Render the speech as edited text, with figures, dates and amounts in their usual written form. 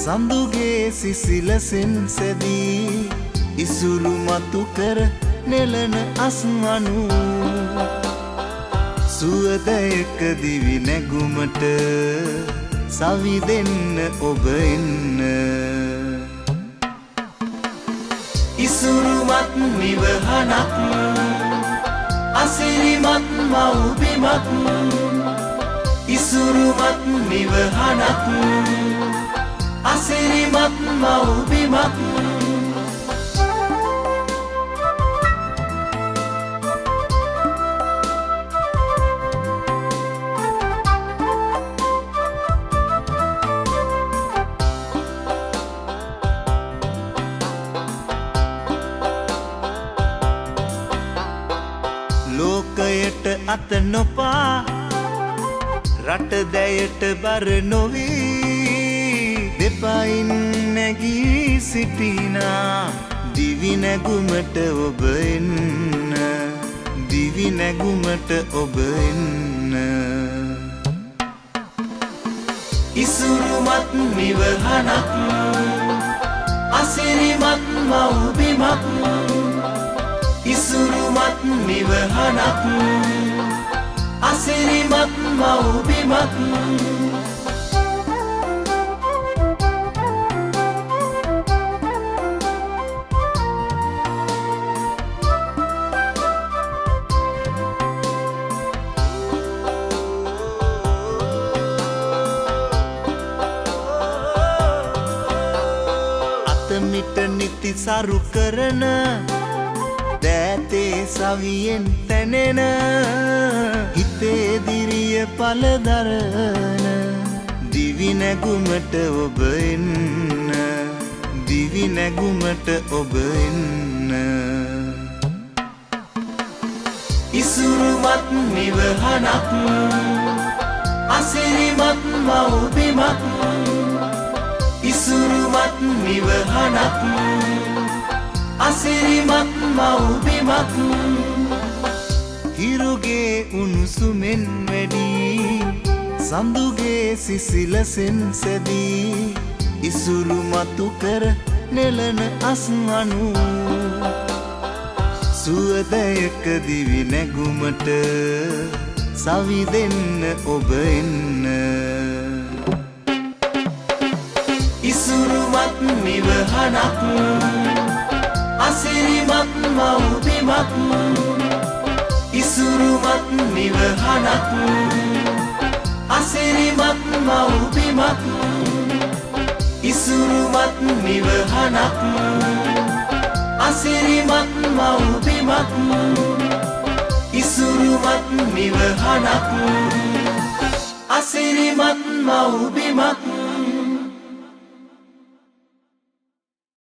සඳුගේ සිසිලසෙන් සැදී ඉසුරු මතු කර නෙලන අස්වනු සුවදයක දිවි නැගුමට සවි දෙන්න ඔබ එන්න ඉසුරුමත් නිවහනක් අසිරිමත් මව්බිමක් ඉසුරුමත් නිවහනක් අසිරිමත් මව්බිමක් ලෝකයට අත නොපා රට දැයට බර නොවී දෙපයින් නැගී සිටිනා දිවි නැගුමට ඔබ එන්න දිවි නැගුමට ඔබ එන්න ඉසුරුමත් නිවහනක් අසිරිමත් මව්බිමක් ඉසුරුමත් නිවහනක් අසිරිමත් මව්බිමක් අතමිට නිති සරු කරන දෑතේ සවියෙන් තැනෙන හිතේ දිරිය පලදරන දිවි නැගුමට ඔබ එන්න දිවි නැගුමට ඔබ එන්න ඉසුරුමත් නිවහනක් අසිරිමත් මව්බිමක් ඉසුරුමත් නිවහනක් අසිරිමත් මව්බිමක් හිරුගේ උණුසුමෙන් වැඩි සඳුගේ සිසිලසෙන් සැදී ඉසුරු මතු කර නෙලන අස්වනු සුවදයක දිවි නැගුමට සවි දෙන්න ඔබ එන්න ඉසුරුමත් නිවහනක් අසිරිමත් මව්බිමක් ඉසුරුමත් නිවහනක් අසිරිමත් මව්බිමක් ඉසුරුමත් නිවහනක් අසිරිමත් මව්බිමක් ඉසුරුමත් නිවහනක් අසිරිමත් මව්බිමක්